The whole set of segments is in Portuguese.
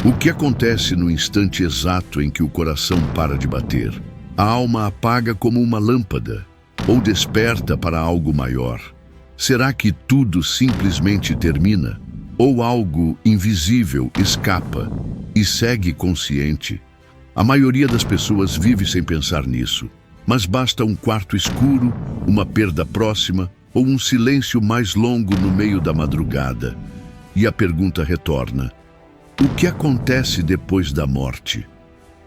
O que acontece no instante exato em que o coração para de bater? A alma apaga como uma lâmpada ou desperta para algo maior? Será que tudo simplesmente termina? Ou algo invisível escapa e segue consciente? A maioria das pessoas vive sem pensar nisso, mas basta um quarto escuro, uma perda próxima ou um silêncio mais longo no meio da madrugada. E a pergunta retorna: o que acontece depois da morte?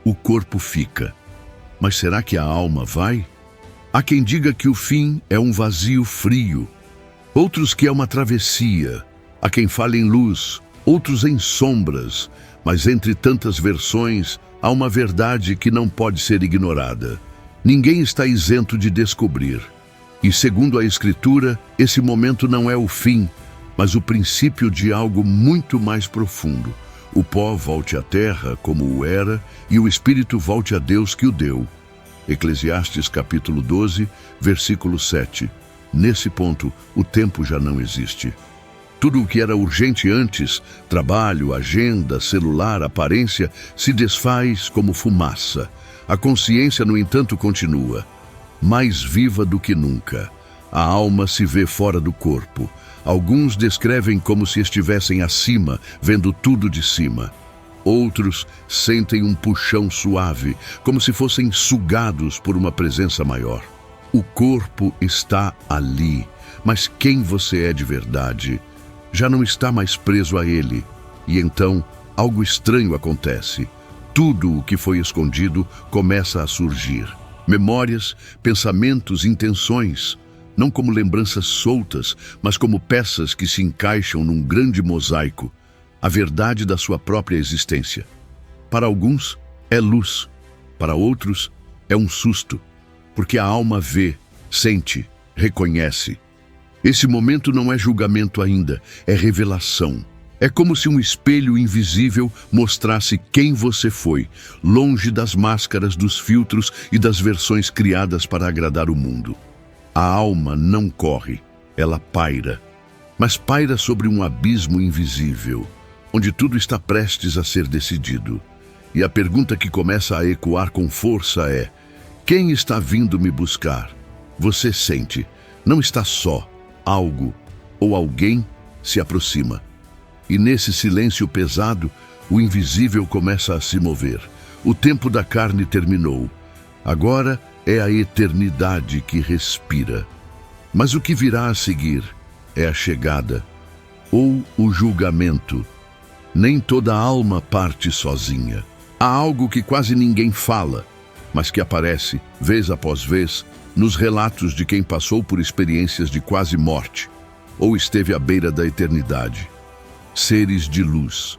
O corpo fica, mas será que a alma vai? Há quem diga que o fim é um vazio frio, outros que é uma travessia. Há quem fale em luz, outros em sombras, mas entre tantas versões, há uma verdade que não pode ser ignorada. Ninguém está isento de descobrir. E segundo a Escritura, esse momento não é o fim, mas o princípio de algo muito mais profundo. O pó volte à terra como o era, e o espírito volte a Deus que o deu. Eclesiastes capítulo 12, versículo 7. Nesse ponto, o tempo já não existe. Tudo o que era urgente antes, trabalho, agenda, celular, aparência, se desfaz como fumaça. A consciência, no entanto, continua, mais viva do que nunca. A alma se vê fora do corpo. Alguns descrevem como se estivessem acima, vendo tudo de cima. Outros sentem um puxão suave, como se fossem sugados por uma presença maior. O corpo está ali, mas quem você é de verdade já não está mais preso a ele. E então, algo estranho acontece. Tudo o que foi escondido começa a surgir. Memórias, pensamentos, intenções, não como lembranças soltas, mas como peças que se encaixam num grande mosaico, a verdade da sua própria existência. Para alguns, é luz. Para outros, é um susto, porque a alma vê, sente, reconhece. Esse momento não é julgamento ainda, é revelação. É como se um espelho invisível mostrasse quem você foi, longe das máscaras, dos filtros e das versões criadas para agradar o mundo. A alma não corre, ela paira, mas paira sobre um abismo invisível, onde tudo está prestes a ser decidido. E a pergunta que começa a ecoar com força é: quem está vindo me buscar? Você sente, não está só, algo ou alguém se aproxima. E nesse silêncio pesado, o invisível começa a se mover. O tempo da carne terminou. Agora é a eternidade que respira. Mas o que virá a seguir é a chegada ou o julgamento. Nem toda alma parte sozinha. Há algo que quase ninguém fala, mas que aparece, vez após vez, nos relatos de quem passou por experiências de quase morte ou esteve à beira da eternidade. Seres de luz.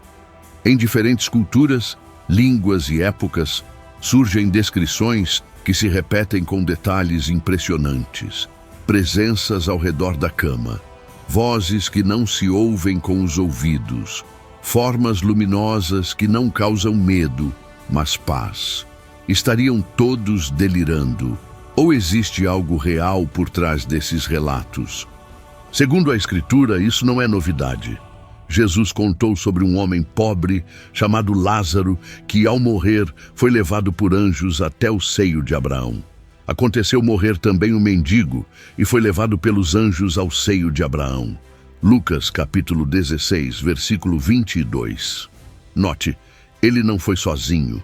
Em diferentes culturas, línguas e épocas, surgem descrições que se repetem com detalhes impressionantes. Presenças ao redor da cama, vozes que não se ouvem com os ouvidos, formas luminosas que não causam medo, mas paz. Estariam todos delirando? Ou existe algo real por trás desses relatos? Segundo a Escritura, isso não é novidade. Jesus contou sobre um homem pobre chamado Lázaro que, ao morrer, foi levado por anjos até o seio de Abraão. Aconteceu morrer também um mendigo e foi levado pelos anjos ao seio de Abraão. Lucas capítulo 16, versículo 22. Note, ele não foi sozinho.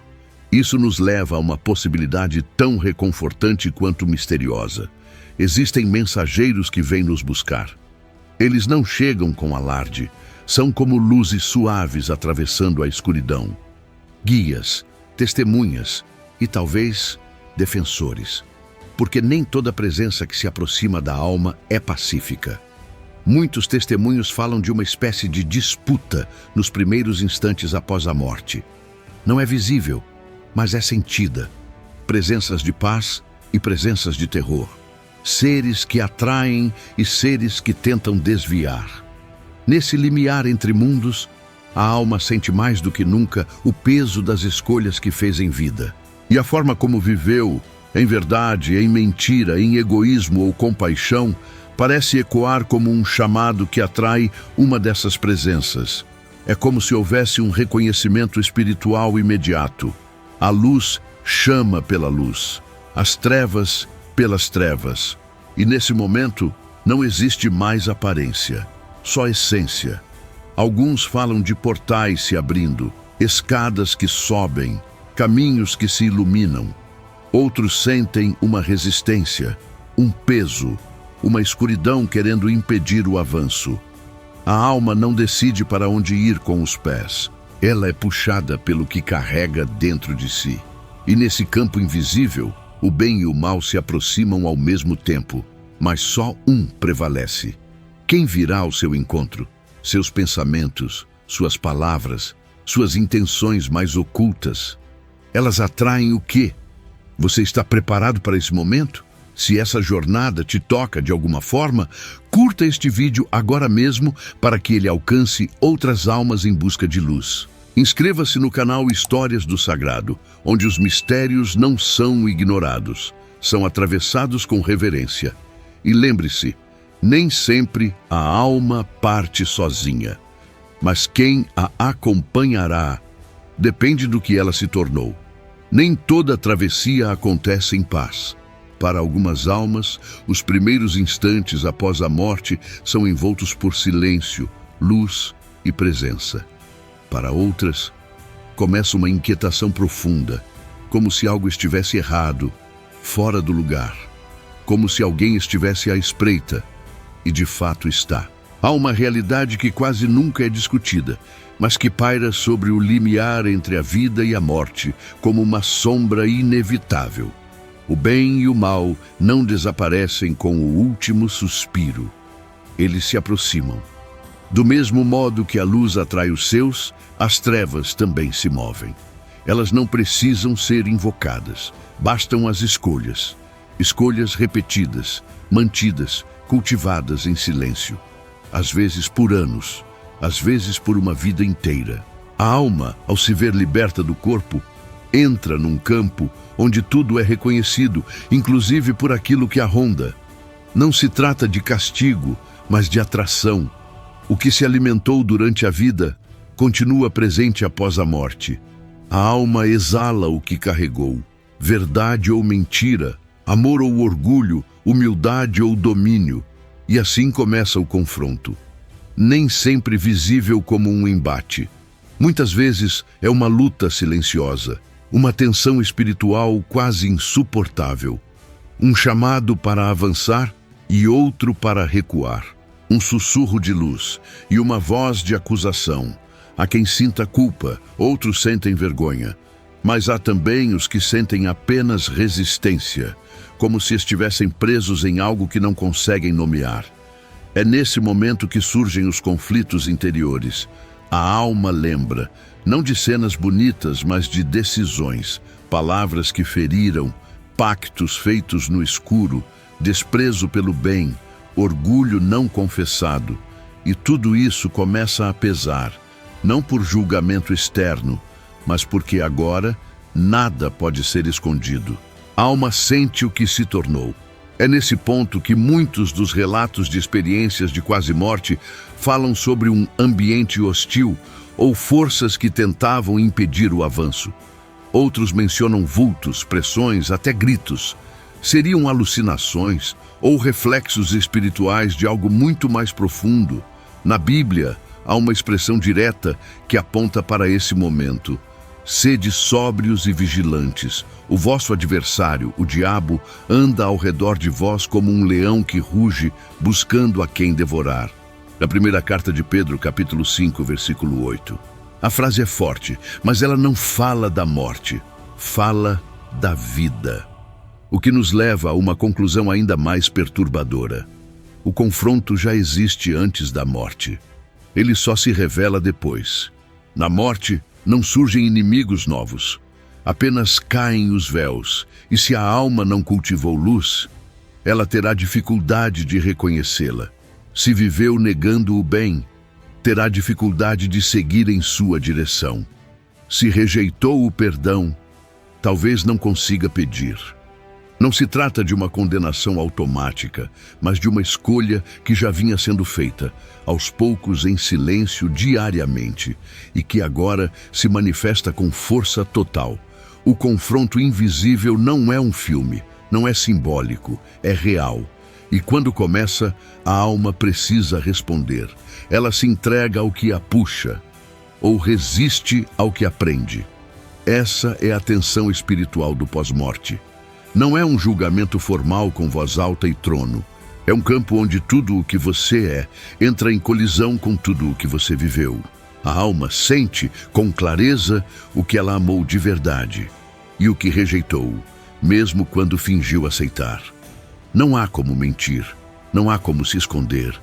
Isso nos leva a uma possibilidade tão reconfortante quanto misteriosa. Existem mensageiros que vêm nos buscar. Eles não chegam com alarde. São como luzes suaves atravessando a escuridão. Guias, testemunhas e talvez defensores. Porque nem toda presença que se aproxima da alma é pacífica. Muitos testemunhos falam de uma espécie de disputa nos primeiros instantes após a morte. Não é visível, mas é sentida. Presenças de paz e presenças de terror. Seres que atraem e seres que tentam desviar. Nesse limiar entre mundos, a alma sente mais do que nunca o peso das escolhas que fez em vida. E a forma como viveu, em verdade, em mentira, em egoísmo ou compaixão, parece ecoar como um chamado que atrai uma dessas presenças. É como se houvesse um reconhecimento espiritual imediato. A luz chama pela luz, as trevas pelas trevas. E nesse momento não existe mais aparência, só essência. Alguns falam de portais se abrindo, escadas que sobem, caminhos que se iluminam. Outros sentem uma resistência, um peso, uma escuridão querendo impedir o avanço. A alma não decide para onde ir com os pés. Ela é puxada pelo que carrega dentro de si. E nesse campo invisível, o bem e o mal se aproximam ao mesmo tempo, mas só um prevalece. Quem virá ao seu encontro? Seus pensamentos, suas palavras, suas intenções mais ocultas. Elas atraem o quê? Você está preparado para esse momento? Se essa jornada te toca de alguma forma, curta este vídeo agora mesmo para que ele alcance outras almas em busca de luz. Inscreva-se no canal Histórias do Sagrado, onde os mistérios não são ignorados, são atravessados com reverência. E lembre-se, nem sempre a alma parte sozinha, mas quem a acompanhará depende do que ela se tornou. Nem toda travessia acontece em paz. Para algumas almas, os primeiros instantes após a morte são envoltos por silêncio, luz e presença. Para outras, começa uma inquietação profunda, como se algo estivesse errado, fora do lugar, como se alguém estivesse à espreita, e de fato está. Há uma realidade que quase nunca é discutida, mas que paira sobre o limiar entre a vida e a morte, como uma sombra inevitável. O bem e o mal não desaparecem com o último suspiro. Eles se aproximam. Do mesmo modo que a luz atrai os seus, as trevas também se movem. Elas não precisam ser invocadas, bastam as escolhas. Escolhas repetidas, mantidas, cultivadas em silêncio. Às vezes por anos, às vezes por uma vida inteira. A alma, ao se ver liberta do corpo, entra num campo onde tudo é reconhecido, inclusive por aquilo que a ronda. Não se trata de castigo, mas de atração. O que se alimentou durante a vida continua presente após a morte. A alma exala o que carregou, verdade ou mentira, amor ou orgulho, humildade ou domínio, e assim começa o confronto. Nem sempre visível como um embate. Muitas vezes é uma luta silenciosa, uma tensão espiritual quase insuportável, um chamado para avançar e outro para recuar, um sussurro de luz e uma voz de acusação. Há quem sinta culpa, outros sentem vergonha, mas há também os que sentem apenas resistência, como se estivessem presos em algo que não conseguem nomear. É nesse momento que surgem os conflitos interiores. A alma lembra, não de cenas bonitas, mas de decisões, palavras que feriram, pactos feitos no escuro, desprezo pelo bem, orgulho não confessado. E tudo isso começa a pesar, não por julgamento externo, mas porque agora nada pode ser escondido. A alma sente o que se tornou. É nesse ponto que muitos dos relatos de experiências de quase morte falam sobre um ambiente hostil ou forças que tentavam impedir o avanço. Outros mencionam vultos, pressões, até gritos. Seriam alucinações ou reflexos espirituais de algo muito mais profundo. Na Bíblia, há uma expressão direta que aponta para esse momento. Sede sóbrios e vigilantes. O vosso adversário, o diabo, anda ao redor de vós como um leão que ruge, buscando a quem devorar. Na primeira carta de Pedro, capítulo 5, versículo 8. A frase é forte, mas ela não fala da morte, fala da vida. O que nos leva a uma conclusão ainda mais perturbadora. O confronto já existe antes da morte. Ele só se revela depois. Na morte, não surgem inimigos novos, apenas caem os véus, e se a alma não cultivou luz, ela terá dificuldade de reconhecê-la. Se viveu negando o bem, terá dificuldade de seguir em sua direção. Se rejeitou o perdão, talvez não consiga pedir. Não se trata de uma condenação automática, mas de uma escolha que já vinha sendo feita, aos poucos em silêncio diariamente, e que agora se manifesta com força total. O confronto invisível não é um filme, não é simbólico, é real. E quando começa, a alma precisa responder. Ela se entrega ao que a puxa, ou resiste ao que aprende. Essa é a tensão espiritual do pós-morte. Não é um julgamento formal com voz alta e trono. É um campo onde tudo o que você é entra em colisão com tudo o que você viveu. A alma sente com clareza o que ela amou de verdade e o que rejeitou, mesmo quando fingiu aceitar. Não há como mentir, não há como se esconder.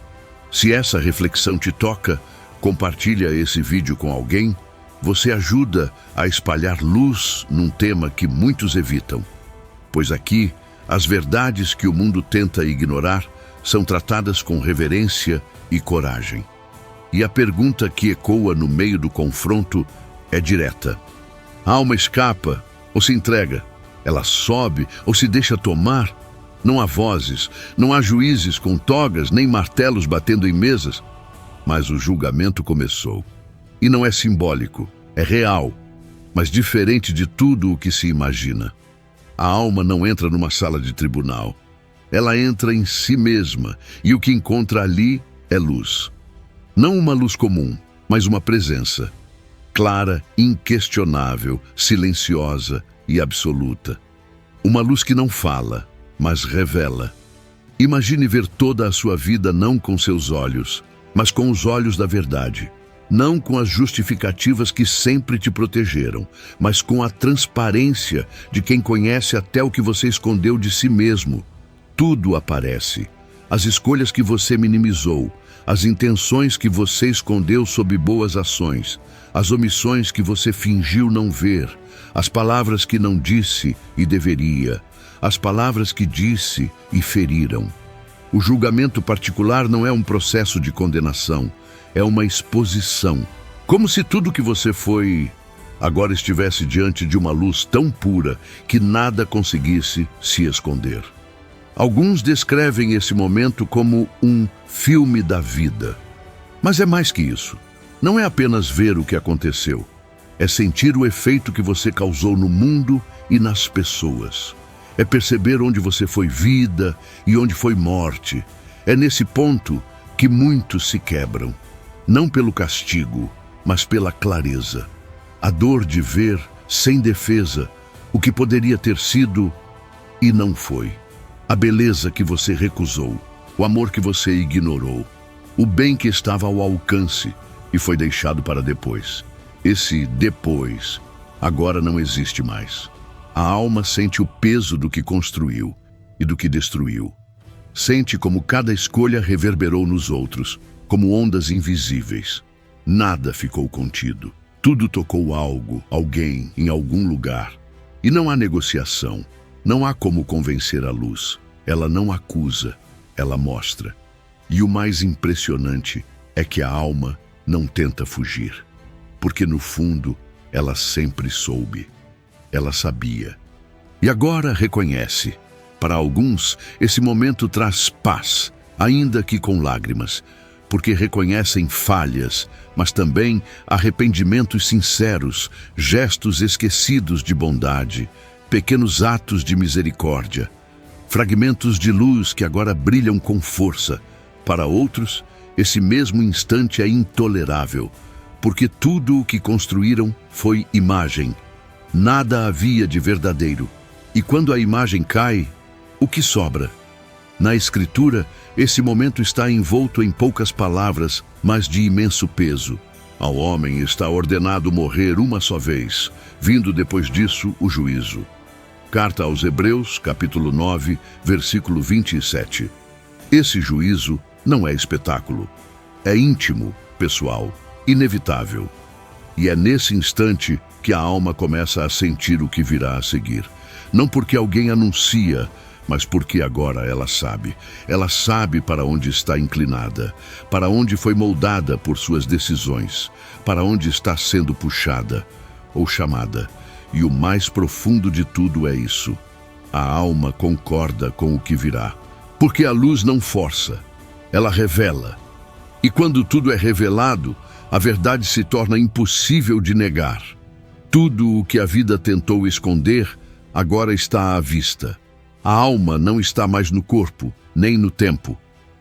Se essa reflexão te toca, compartilha esse vídeo com alguém. Você ajuda a espalhar luz num tema que muitos evitam. Pois aqui, as verdades que o mundo tenta ignorar são tratadas com reverência e coragem. E a pergunta que ecoa no meio do confronto é direta. A alma escapa ou se entrega? Ela sobe ou se deixa tomar? Não há vozes, não há juízes com togas, nem martelos batendo em mesas. Mas o julgamento começou. E não é simbólico, é real, mas diferente de tudo o que se imagina. A alma não entra numa sala de tribunal. Ela entra em si mesma, e o que encontra ali é luz. Não uma luz comum, mas uma presença. Clara, inquestionável, silenciosa e absoluta. Uma luz que não fala, mas revela. Imagine ver toda a sua vida não com seus olhos, mas com os olhos da verdade. Não com as justificativas que sempre te protegeram, mas com a transparência de quem conhece até o que você escondeu de si mesmo. Tudo aparece. As escolhas que você minimizou, as intenções que você escondeu sob boas ações, as omissões que você fingiu não ver, as palavras que não disse e deveria, as palavras que disse e feriram. O julgamento particular não é um processo de condenação, é uma exposição. Como se tudo que você foi agora estivesse diante de uma luz tão pura que nada conseguisse se esconder. Alguns descrevem esse momento como um filme da vida. Mas é mais que isso. Não é apenas ver o que aconteceu. É sentir o efeito que você causou no mundo e nas pessoas. É perceber onde você foi vida e onde foi morte. É nesse ponto que muitos se quebram. Não pelo castigo, mas pela clareza. A dor de ver, sem defesa, o que poderia ter sido e não foi. A beleza que você recusou, o amor que você ignorou, o bem que estava ao alcance e foi deixado para depois. Esse depois agora não existe mais. A alma sente o peso do que construiu e do que destruiu. Sente como cada escolha reverberou nos outros, como ondas invisíveis. Nada ficou contido. Tudo tocou algo, alguém, em algum lugar. E não há negociação. Não há como convencer a luz. Ela não acusa, ela mostra. E o mais impressionante é que a alma não tenta fugir. Porque no fundo, ela sempre soube. Ela sabia. E agora reconhece. Para alguns, esse momento traz paz, ainda que com lágrimas, porque reconhecem falhas, mas também arrependimentos sinceros, gestos esquecidos de bondade, pequenos atos de misericórdia, fragmentos de luz que agora brilham com força. Para outros, esse mesmo instante é intolerável, porque tudo o que construíram foi imagem. Nada havia de verdadeiro. E quando a imagem cai, o que sobra? Na Escritura, esse momento está envolto em poucas palavras, mas de imenso peso. Ao homem está ordenado morrer uma só vez, vindo depois disso o juízo. Carta aos Hebreus, capítulo 9, versículo 27. Esse juízo não é espetáculo. É íntimo, pessoal, inevitável. E é nesse instante que a alma começa a sentir o que virá a seguir. Não porque alguém anuncia, mas porque agora ela sabe. Ela sabe para onde está inclinada, para onde foi moldada por suas decisões, para onde está sendo puxada ou chamada. E o mais profundo de tudo é isso. a alma concorda com o que virá. Porque a luz não força, ela revela. E quando tudo é revelado, a verdade se torna impossível de negar. Tudo o que a vida tentou esconder, agora está à vista. A alma não está mais no corpo, nem no tempo.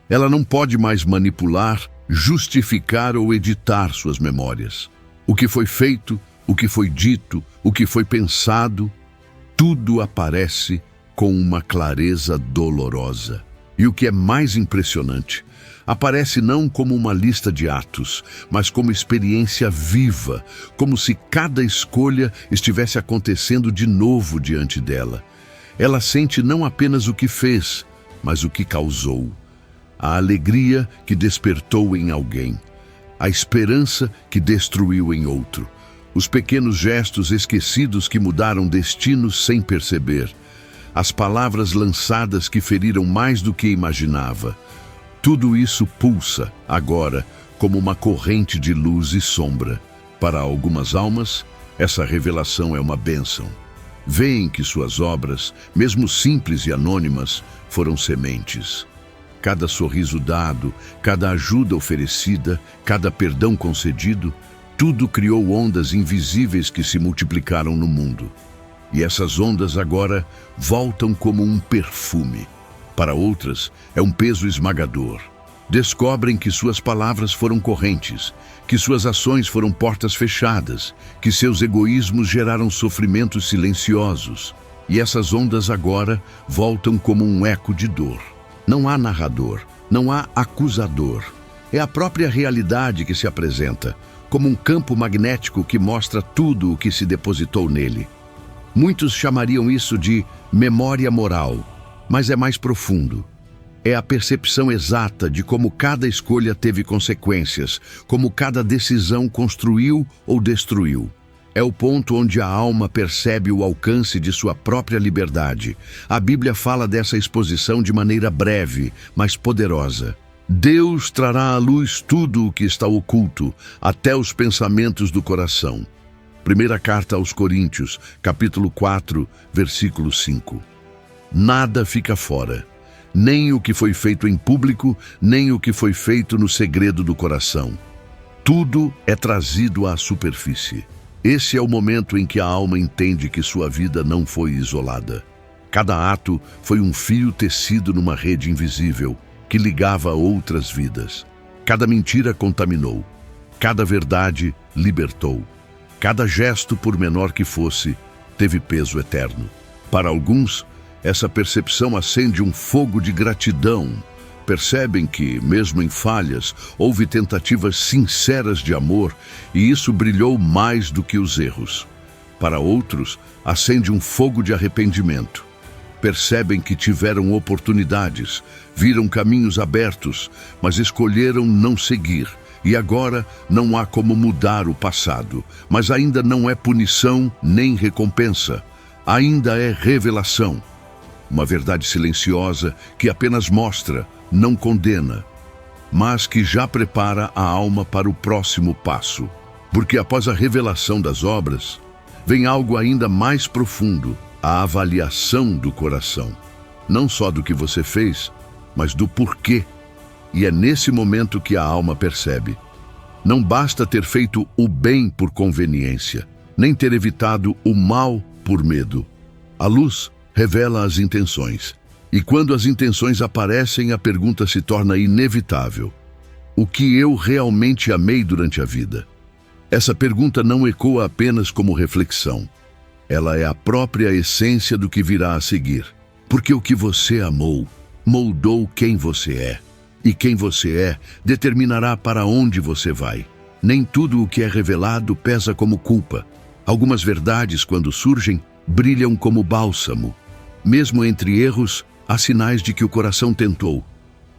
Ela não pode mais manipular, justificar ou editar suas memórias. O que foi feito, o que foi dito, o que foi pensado, tudo aparece com uma clareza dolorosa. E o que é mais impressionante, aparece não como uma lista de atos, mas como experiência viva, como se cada escolha estivesse acontecendo de novo diante dela. Ela sente não apenas o que fez, mas o que causou. A alegria que despertou em alguém, a esperança que destruiu em outro, os pequenos gestos esquecidos que mudaram destinos sem perceber, as palavras lançadas que feriram mais do que imaginava. Tudo isso pulsa, agora, como uma corrente de luz e sombra. Para algumas almas, essa revelação é uma bênção. Veem que suas obras, mesmo simples e anônimas, foram sementes. Cada sorriso dado, cada ajuda oferecida, cada perdão concedido, tudo criou ondas invisíveis que se multiplicaram no mundo. E essas ondas agora voltam como um perfume. Para outras, é um peso esmagador. Descobrem que suas palavras foram correntes, que suas ações foram portas fechadas, que seus egoísmos geraram sofrimentos silenciosos. E essas ondas agora voltam como um eco de dor. Não há narrador, não há acusador. É a própria realidade que se apresenta, como um campo magnético que mostra tudo o que se depositou nele. Muitos chamariam isso de memória moral, mas é mais profundo. É a percepção exata de como cada escolha teve consequências, como cada decisão construiu ou destruiu. É o ponto onde a alma percebe o alcance de sua própria liberdade. A Bíblia fala dessa exposição de maneira breve, mas poderosa. Deus trará à luz tudo o que está oculto, até os pensamentos do coração. Primeira carta aos Coríntios, capítulo 4, versículo 5. Nada fica fora, nem o que foi feito em público, nem o que foi feito no segredo do coração. Tudo é trazido à superfície. Esse é o momento em que a alma entende que sua vida não foi isolada. Cada ato foi um fio tecido numa rede invisível que ligava outras vidas. Cada mentira contaminou, cada verdade libertou. Cada gesto, por menor que fosse, teve peso eterno. Para alguns, essa percepção acende um fogo de gratidão. Percebem que, mesmo em falhas, houve tentativas sinceras de amor e isso brilhou mais do que os erros. Para outros, acende um fogo de arrependimento. Percebem que tiveram oportunidades, viram caminhos abertos, mas escolheram não seguir. E agora não há como mudar o passado, mas ainda não é punição nem recompensa. Ainda é revelação. Uma verdade silenciosa que apenas mostra, não condena, mas que já prepara a alma para o próximo passo. Porque após a revelação das obras, vem algo ainda mais profundo, a avaliação do coração. Não só do que você fez, mas do porquê. E é nesse momento que a alma percebe. Não basta ter feito o bem por conveniência, nem ter evitado o mal por medo. A luz revela as intenções. E quando as intenções aparecem, a pergunta se torna inevitável. O que eu realmente amei durante a vida? Essa pergunta não ecoa apenas como reflexão. Ela é a própria essência do que virá a seguir. Porque o que você amou moldou quem você é. E quem você é determinará para onde você vai. Nem tudo o que é revelado pesa como culpa. Algumas verdades, quando surgem, brilham como bálsamo. Mesmo entre erros, há sinais de que o coração tentou,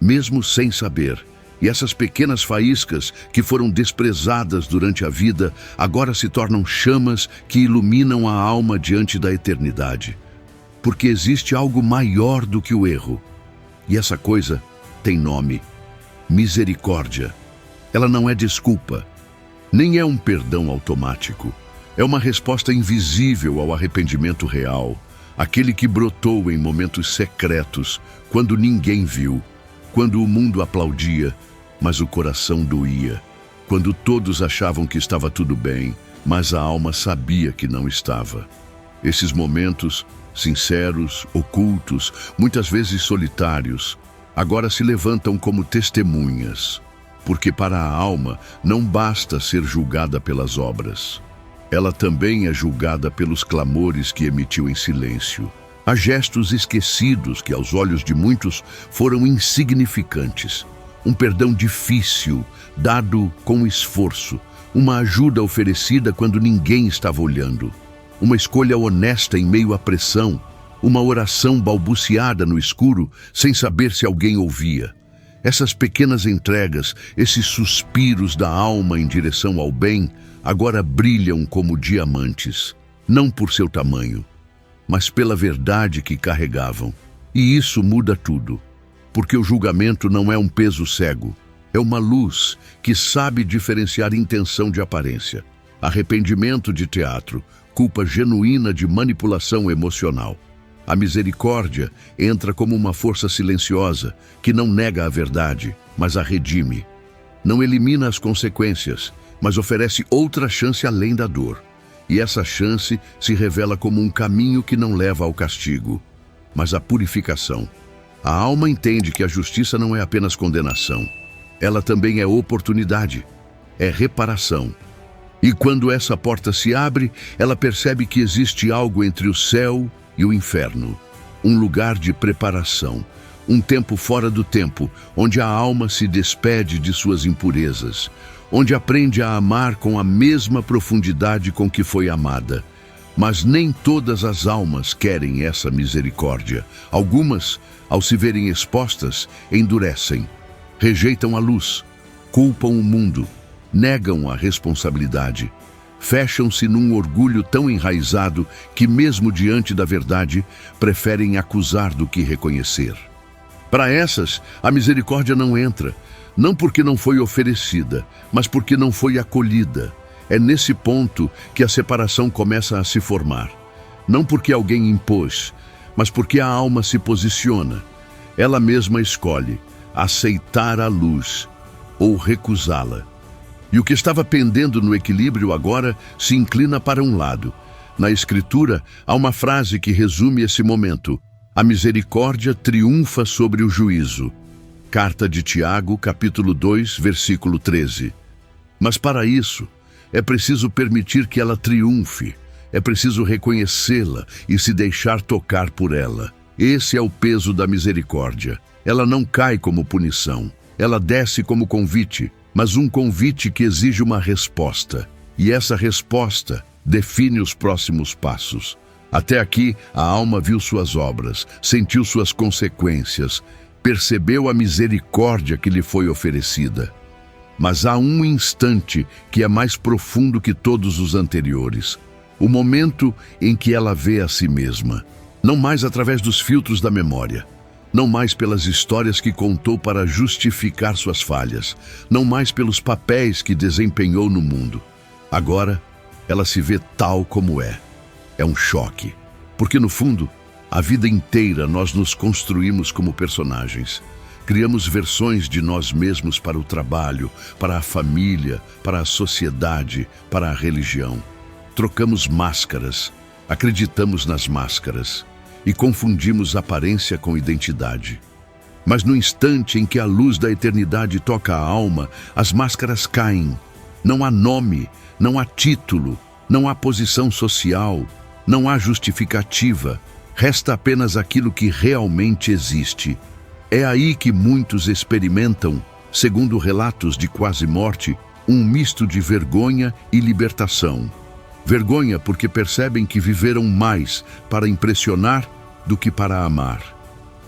mesmo sem saber. E essas pequenas faíscas que foram desprezadas durante a vida, agora se tornam chamas que iluminam a alma diante da eternidade. Porque existe algo maior do que o erro. E essa coisa tem nome: misericórdia. Ela não é desculpa, nem é um perdão automático. É uma resposta invisível ao arrependimento real, aquele que brotou em momentos secretos, quando ninguém viu, quando o mundo aplaudia, mas o coração doía, quando todos achavam que estava tudo bem, mas a alma sabia que não estava. Esses momentos, sinceros, ocultos, muitas vezes solitários, agora se levantam como testemunhas, porque para a alma não basta ser julgada pelas obras. Ela também é julgada pelos clamores que emitiu em silêncio. Há gestos esquecidos que, aos olhos de muitos, foram insignificantes. Um perdão difícil, dado com esforço. Uma ajuda oferecida quando ninguém estava olhando. Uma escolha honesta em meio à pressão. Uma oração balbuciada no escuro, sem saber se alguém ouvia. Essas pequenas entregas, esses suspiros da alma em direção ao bem, agora brilham como diamantes, não por seu tamanho, mas pela verdade que carregavam. E isso muda tudo, porque o julgamento não é um peso cego, é uma luz que sabe diferenciar intenção de aparência, arrependimento de teatro, culpa genuína de manipulação emocional. A misericórdia entra como uma força silenciosa que não nega a verdade, mas a redime. Não elimina as consequências, mas oferece outra chance além da dor. E essa chance se revela como um caminho que não leva ao castigo, mas à purificação. A alma entende que a justiça não é apenas condenação. Ela também é oportunidade, é reparação. E quando essa porta se abre, ela percebe que existe algo entre o céu e o inferno. Um lugar de preparação, um tempo fora do tempo, onde a alma se despede de suas impurezas, onde aprende a amar com a mesma profundidade com que foi amada. Mas nem todas as almas querem essa misericórdia. Algumas, ao se verem expostas, endurecem, rejeitam a luz, culpam o mundo, negam a responsabilidade, fecham-se num orgulho tão enraizado que, mesmo diante da verdade, preferem acusar do que reconhecer. Para essas, a misericórdia não entra, não porque não foi oferecida, mas porque não foi acolhida. É nesse ponto que a separação começa a se formar. Não porque alguém impôs, mas porque a alma se posiciona. Ela mesma escolhe aceitar a luz ou recusá-la. E o que estava pendendo no equilíbrio agora se inclina para um lado. Na Escritura, há uma frase que resume esse momento: a misericórdia triunfa sobre o juízo. Carta de Tiago, capítulo 2, versículo 13. Mas para isso, é preciso permitir que ela triunfe. É preciso reconhecê-la e se deixar tocar por ela. Esse é o peso da misericórdia. Ela não cai como punição. Ela desce como convite, mas um convite que exige uma resposta. E essa resposta define os próximos passos. Até aqui, a alma viu suas obras, sentiu suas consequências, percebeu a misericórdia que lhe foi oferecida. Mas há um instante que é mais profundo que todos os anteriores. O momento em que ela vê a si mesma, não mais através dos filtros da memória, não mais pelas histórias que contou para justificar suas falhas, não mais pelos papéis que desempenhou no mundo. Agora, ela se vê tal como é. É um choque, porque no fundo, a vida inteira nós nos construímos como personagens. Criamos versões de nós mesmos para o trabalho, para a família, para a sociedade, para a religião. Trocamos máscaras, acreditamos nas máscaras e confundimos aparência com identidade. Mas no instante em que a luz da eternidade toca a alma, as máscaras caem. Não há nome, não há título, não há posição social, não há justificativa. Resta apenas aquilo que realmente existe. É aí que muitos experimentam, segundo relatos de quase morte, um misto de vergonha e libertação. Vergonha porque percebem que viveram mais para impressionar do que para amar.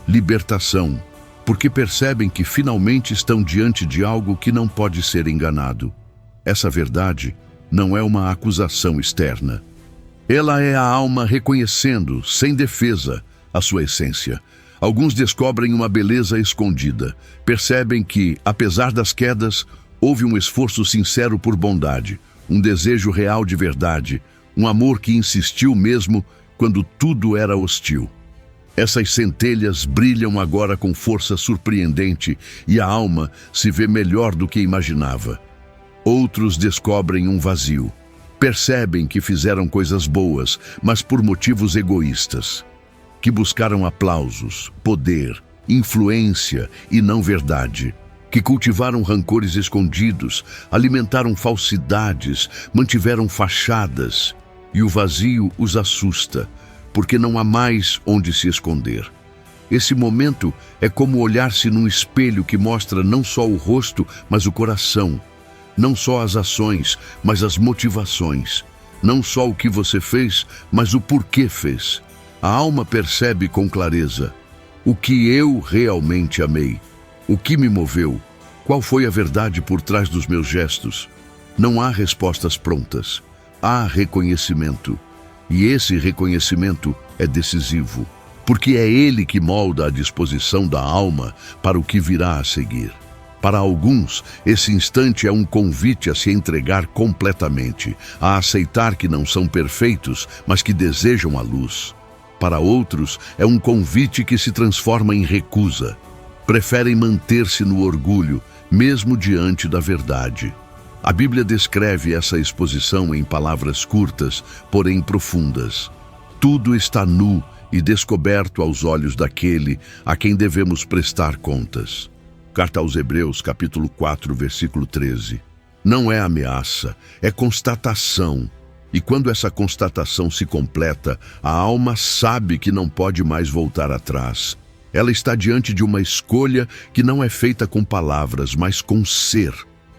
Libertação porque percebem que finalmente estão diante de algo que não pode ser enganado. Essa verdade não é uma acusação externa. Ela é a alma reconhecendo, sem defesa, a sua essência. Alguns descobrem uma beleza escondida. Percebem que, apesar das quedas, houve um esforço sincero por bondade, um desejo real de verdade, um amor que insistiu mesmo quando tudo era hostil. Essas centelhas brilham agora com força surpreendente e a alma se vê melhor do que imaginava. Outros descobrem um vazio. Percebem que fizeram coisas boas, mas por motivos egoístas. Que buscaram aplausos, poder, influência e não verdade. Que cultivaram rancores escondidos, alimentaram falsidades, mantiveram fachadas. E o vazio os assusta, porque não há mais onde se esconder. Esse momento é como olhar-se num espelho que mostra não só o rosto, mas o coração. Não só as ações, mas as motivações. Não só o que você fez, mas o porquê fez. A alma percebe com clareza o que eu realmente amei, o que me moveu, qual foi a verdade por trás dos meus gestos. Não há respostas prontas, há reconhecimento. E esse reconhecimento é decisivo, porque é ele que molda a disposição da alma para o que virá a seguir. Para alguns, esse instante é um convite a se entregar completamente, a aceitar que não são perfeitos, mas que desejam a luz. Para outros, é um convite que se transforma em recusa. Preferem manter-se no orgulho, mesmo diante da verdade. A Bíblia descreve essa exposição em palavras curtas, porém profundas. Tudo está nu e descoberto aos olhos daquele a quem devemos prestar contas. Carta aos Hebreus, capítulo 4, versículo 13. Não é ameaça, é constatação. E quando essa constatação se completa, a alma sabe que não pode mais voltar atrás. Ela está diante de uma escolha que não é feita com palavras, mas com ser.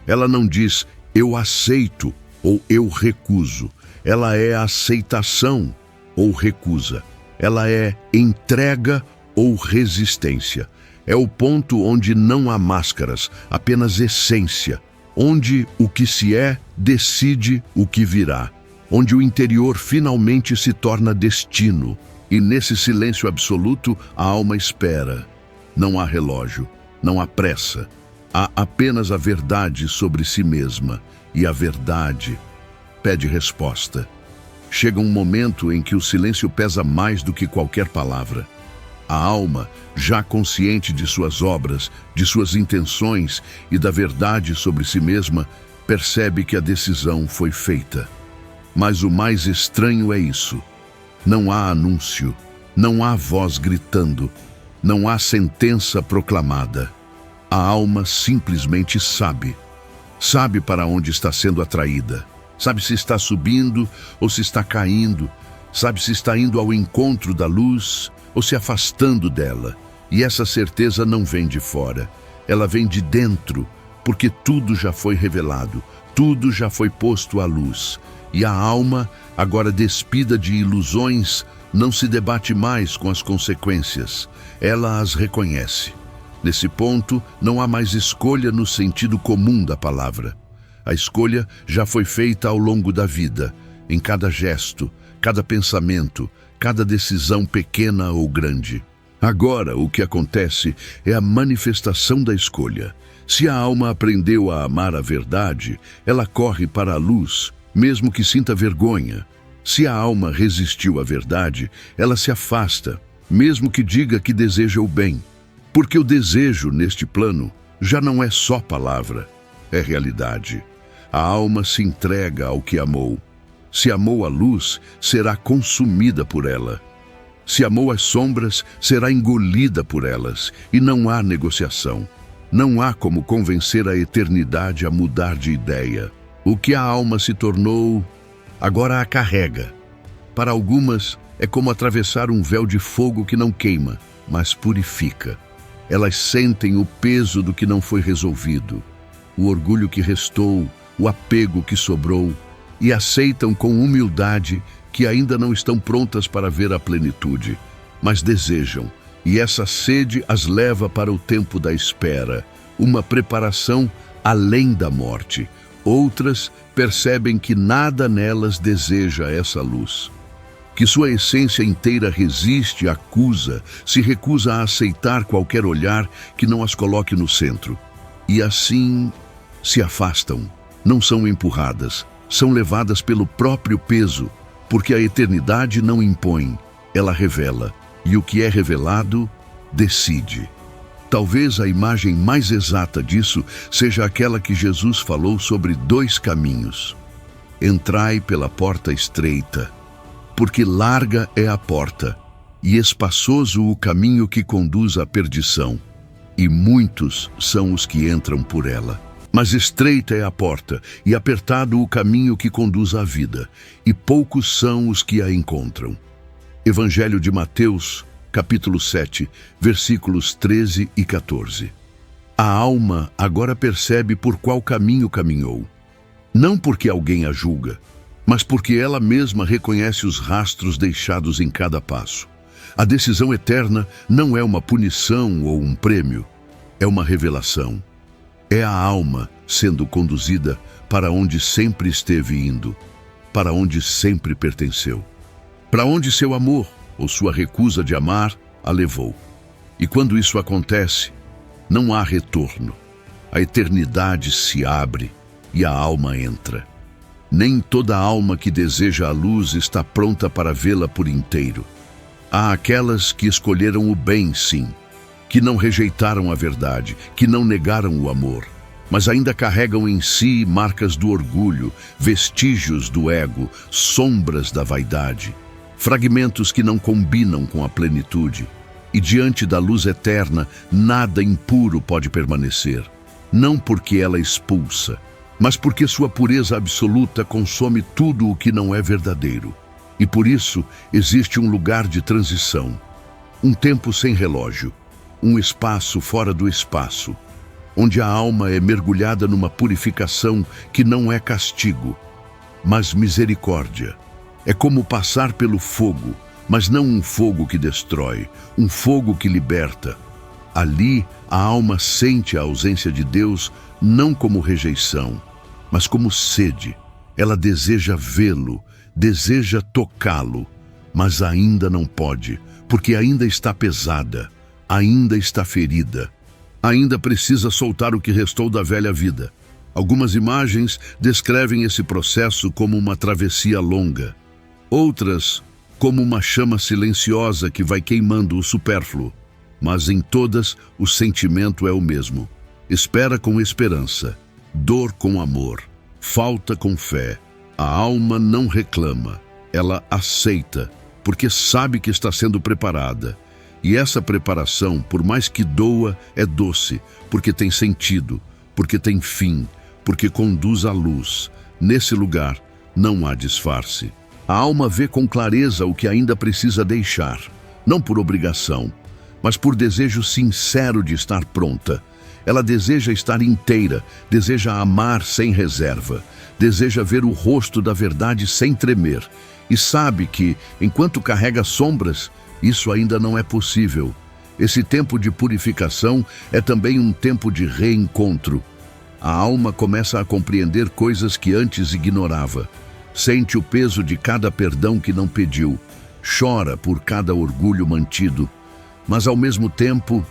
Ela não diz, eu aceito ou eu recuso. Ela é aceitação ou recusa. Ela é entrega ou resistência. É o ponto onde não há máscaras, apenas essência. Onde o que se é decide o que virá. Onde o interior finalmente se torna destino. E nesse silêncio absoluto, a alma espera. Não há relógio, não há pressa. Há apenas a verdade sobre si mesma. E a verdade pede resposta. Chega um momento em que o silêncio pesa mais do que qualquer palavra. A alma, já consciente de suas obras, de suas intenções e da verdade sobre si mesma, percebe que a decisão foi feita. Mas o mais estranho é isso. Não há anúncio, não há voz gritando, não há sentença proclamada. A alma simplesmente sabe. Sabe para onde está sendo atraída. Sabe se está subindo ou se está caindo. Sabe se está indo ao encontro da luz ou se afastando dela. E essa certeza não vem de fora. Ela vem de dentro, porque tudo já foi revelado. Tudo já foi posto à luz. E a alma, agora despida de ilusões, não se debate mais com as consequências. Ela as reconhece. Nesse ponto, não há mais escolha no sentido comum da palavra. A escolha já foi feita ao longo da vida, em cada gesto, cada pensamento, cada decisão pequena ou grande. Agora, o que acontece é a manifestação da escolha. Se a alma aprendeu a amar a verdade, ela corre para a luz, mesmo que sinta vergonha. Se a alma resistiu à verdade, ela se afasta, mesmo que diga que deseja o bem. Porque o desejo, neste plano, já não é só palavra, é realidade. A alma se entrega ao que amou. Se amou a luz, será consumida por ela. Se amou as sombras, será engolida por elas. E não há negociação. Não há como convencer a eternidade a mudar de ideia. O que a alma se tornou, agora a carrega. Para algumas, é como atravessar um véu de fogo que não queima, mas purifica. Elas sentem o peso do que não foi resolvido, o orgulho que restou, o apego que sobrou, e aceitam com humildade que ainda não estão prontas para ver a plenitude, mas desejam, e essa sede as leva para o tempo da espera, uma preparação além da morte. Outras percebem que nada nelas deseja essa luz, que sua essência inteira resiste, acusa, se recusa a aceitar qualquer olhar que não as coloque no centro. E assim se afastam, não são empurradas, são levadas pelo próprio peso, Porque a eternidade não impõe, ela revela, e o que é revelado, decide. Talvez a imagem mais exata disso seja aquela que Jesus falou sobre 2 caminhos. Entrai pela porta estreita, porque larga é a porta, e espaçoso o caminho que conduz à perdição, e muitos são os que entram por ela. Mas estreita é a porta, e apertado o caminho que conduz à vida, e poucos são os que a encontram. Evangelho de Mateus, capítulo 7, versículos 13 e 14. A alma agora percebe por qual caminho caminhou. Não porque alguém a julga, mas porque ela mesma reconhece os rastros deixados em cada passo. A decisão eterna não é uma punição ou um prêmio, é uma revelação. É a alma sendo conduzida para onde sempre esteve indo, para onde sempre pertenceu, para onde seu amor ou sua recusa de amar a levou. E quando isso acontece, não há retorno. A eternidade se abre e a alma entra. Nem toda alma que deseja a luz está pronta para vê-la por inteiro. Há aquelas que escolheram o bem, sim, que não rejeitaram a verdade, que não negaram o amor, mas ainda carregam em si marcas do orgulho, vestígios do ego, sombras da vaidade, fragmentos que não combinam com a plenitude. E diante da luz eterna, nada impuro pode permanecer, não porque ela expulsa, mas porque sua pureza absoluta consome tudo o que não é verdadeiro. E por isso existe um lugar de transição, um tempo sem relógio, um espaço fora do espaço, onde a alma é mergulhada numa purificação que não é castigo, mas misericórdia. É como passar pelo fogo, mas não um fogo que destrói, um fogo que liberta. Ali, a alma sente a ausência de Deus não como rejeição, mas como sede. Ela deseja vê-lo, deseja tocá-lo, mas ainda não pode, porque ainda está pesada, ainda está ferida, ainda precisa soltar o que restou da velha vida. Algumas imagens descrevem esse processo como uma travessia longa, outras como uma chama silenciosa que vai queimando o supérfluo, mas em todas o sentimento é o mesmo. Espera com esperança, dor com amor, falta com fé. A alma não reclama, ela aceita, porque sabe que está sendo preparada. E essa preparação, por mais que doa, é doce, porque tem sentido, porque tem fim, porque conduz à luz. Nesse lugar não há disfarce. A alma vê com clareza o que ainda precisa deixar, não por obrigação, mas por desejo sincero de estar pronta. Ela deseja estar inteira, deseja amar sem reserva, deseja ver o rosto da verdade sem tremer, e sabe que, enquanto carrega sombras, isso ainda não é possível. Esse tempo de purificação é também um tempo de reencontro. A alma começa a compreender coisas que antes ignorava. Sente o peso de cada perdão que não pediu. Chora por cada orgulho mantido. Mas, ao mesmo tempo,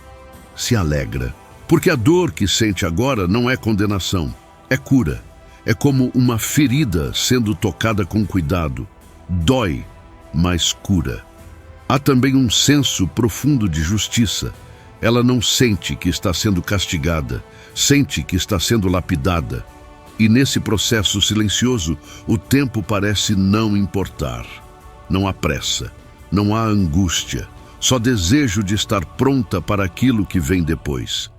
se alegra. Porque a dor que sente agora não é condenação, é cura. É como uma ferida sendo tocada com cuidado. Dói, mas cura. Há também um senso profundo de justiça. Ela não sente que está sendo castigada, sente que está sendo lapidada. E nesse processo silencioso, o tempo parece não importar. Não há pressa, não há angústia, só desejo de estar pronta para aquilo que vem depois.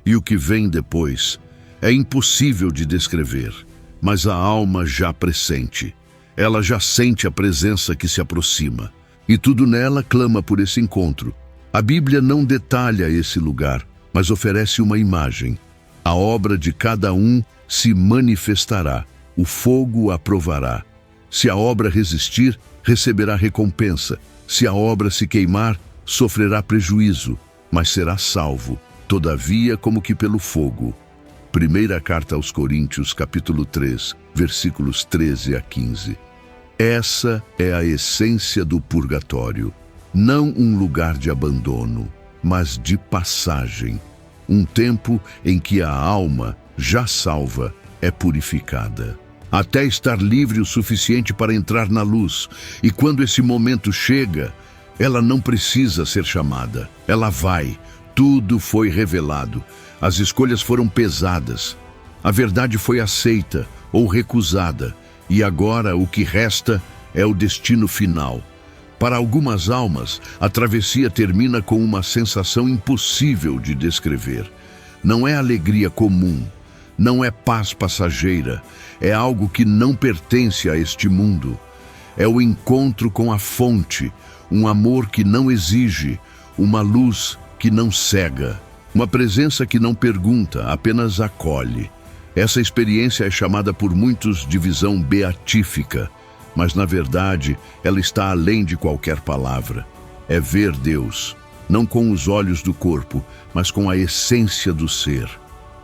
E o que vem depois é impossível de descrever, mas a alma já pressente. Ela já sente a presença que se aproxima. E tudo nela clama por esse encontro. A Bíblia não detalha esse lugar, mas oferece uma imagem. A obra de cada um se manifestará, o fogo a provará. Se a obra resistir, receberá recompensa. Se a obra se queimar, sofrerá prejuízo, mas será salvo, todavia como que pelo fogo. Primeira carta aos Coríntios, capítulo 3, versículos 13 a 15. Essa é a essência do purgatório, não um lugar de abandono, mas de passagem, um tempo em que a alma, já salva, é purificada. até estar livre o suficiente para entrar na luz. E quando esse momento chega, ela não precisa ser chamada. Ela vai. Tudo foi revelado. As escolhas foram pesadas. A verdade foi aceita ou recusada. E agora o que resta é o destino final. Para algumas almas, a travessia termina com uma sensação impossível de descrever. Não é alegria comum, não é paz passageira, é algo que não pertence a este mundo. É o encontro com a fonte, um amor que não exige, uma luz que não cega, uma presença que não pergunta, apenas acolhe. Essa experiência é chamada por muitos de visão beatífica, mas na verdade ela está além de qualquer palavra. É ver Deus, não com os olhos do corpo, mas com a essência do ser.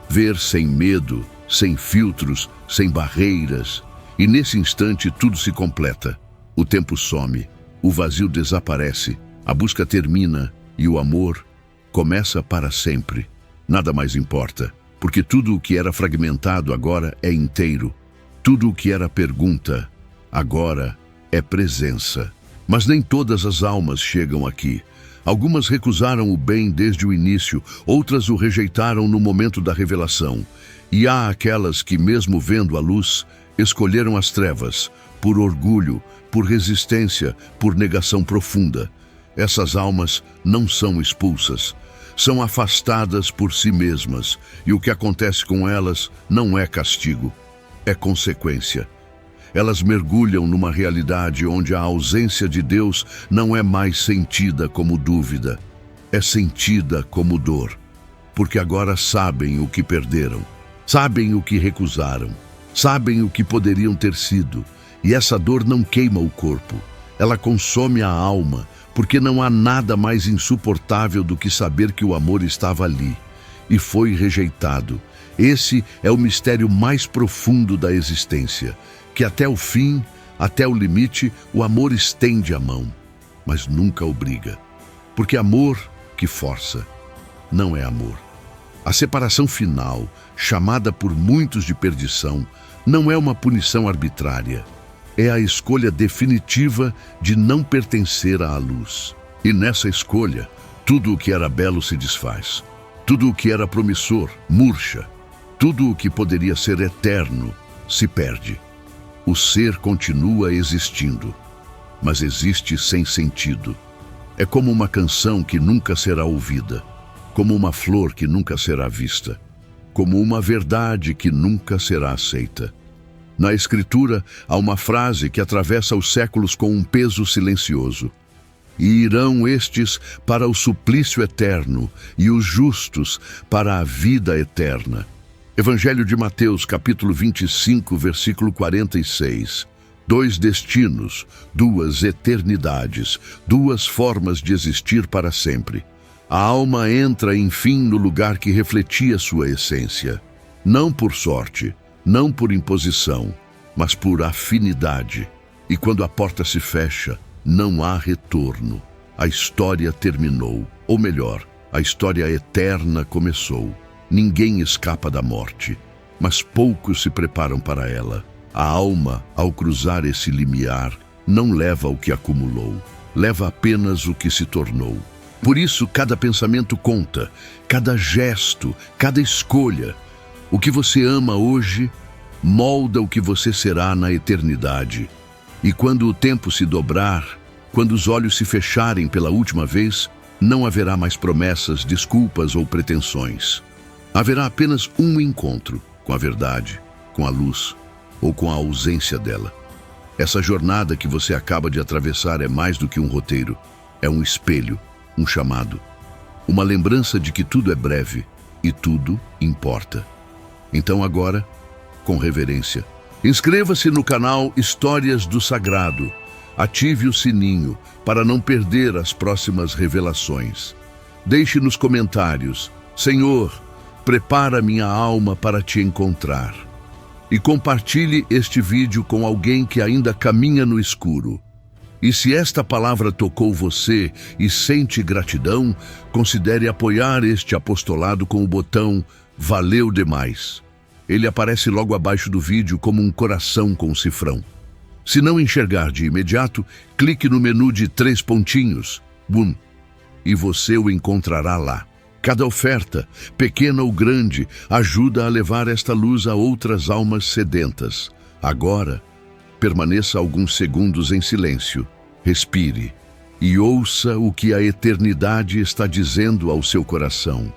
Ver sem medo, sem filtros, sem barreiras. E nesse instante tudo se completa. O tempo some, o vazio desaparece, a busca termina e o amor começa para sempre. Nada mais importa, porque tudo o que era fragmentado agora é inteiro. Tudo o que era pergunta, agora é presença. Mas nem todas as almas chegam aqui. Algumas recusaram o bem desde o início, outras o rejeitaram no momento da revelação. E há aquelas que, mesmo vendo a luz, escolheram as trevas, por orgulho, por resistência, por negação profunda. Essas almas não são expulsas, são afastadas por si mesmas, e o que acontece com elas não é castigo, é consequência. Elas mergulham numa realidade onde a ausência de Deus não é mais sentida como dúvida, é sentida como dor, porque agora sabem o que perderam, sabem o que recusaram, sabem o que poderiam ter sido, e essa dor não queima o corpo, ela consome a alma, porque não há nada mais insuportável do que saber que o amor estava ali e foi rejeitado. Esse é o mistério mais profundo da existência, que até o fim, até o limite, o amor estende a mão, mas nunca obriga. Porque amor que força não é amor. A separação final, chamada por muitos de perdição, não é uma punição arbitrária. É a escolha definitiva de não pertencer à luz. E nessa escolha, tudo o que era belo se desfaz. Tudo o que era promissor murcha. Tudo o que poderia ser eterno se perde. O ser continua existindo, mas existe sem sentido. É como uma canção que nunca será ouvida, como uma flor que nunca será vista, como uma verdade que nunca será aceita. Na Escritura, há uma frase que atravessa os séculos com um peso silencioso. E irão estes para o suplício eterno, e os justos para a vida eterna. Evangelho de Mateus, capítulo 25, versículo 46. 2 destinos, 2 eternidades, 2 formas de existir para sempre. A alma entra, enfim, no lugar que refletia sua essência. Não por sorte, não por imposição, mas por afinidade. E quando a porta se fecha, não há retorno. A história terminou, ou melhor, a história eterna começou. Ninguém escapa da morte, mas poucos se preparam para ela. A alma, ao cruzar esse limiar, não leva o que acumulou, leva apenas o que se tornou. Por isso, cada pensamento conta, cada gesto, cada escolha. O que você ama hoje molda o que você será na eternidade. E quando o tempo se dobrar, quando os olhos se fecharem pela última vez, não haverá mais promessas, desculpas ou pretensões. Haverá apenas um encontro com a verdade, com a luz ou com a ausência dela. Essa jornada que você acaba de atravessar é mais do que um roteiro. É um espelho, um chamado, uma lembrança de que tudo é breve e tudo importa. Então agora, com reverência, inscreva-se no canal Histórias do Sagrado. Ative o sininho para não perder as próximas revelações. Deixe nos comentários: Senhor, prepara minha alma para te encontrar. E compartilhe este vídeo com alguém que ainda caminha no escuro. E se esta palavra tocou você e sente gratidão, considere apoiar este apostolado com o botão Valeu demais. Ele aparece logo abaixo do vídeo como um coração com cifrão. Se não enxergar de imediato, clique no menu de 3 pontinhos, boom, e você o encontrará lá. Cada oferta, pequena ou grande, ajuda a levar esta luz a outras almas sedentas. Agora, permaneça alguns segundos em silêncio, respire e ouça o que a eternidade está dizendo ao seu coração.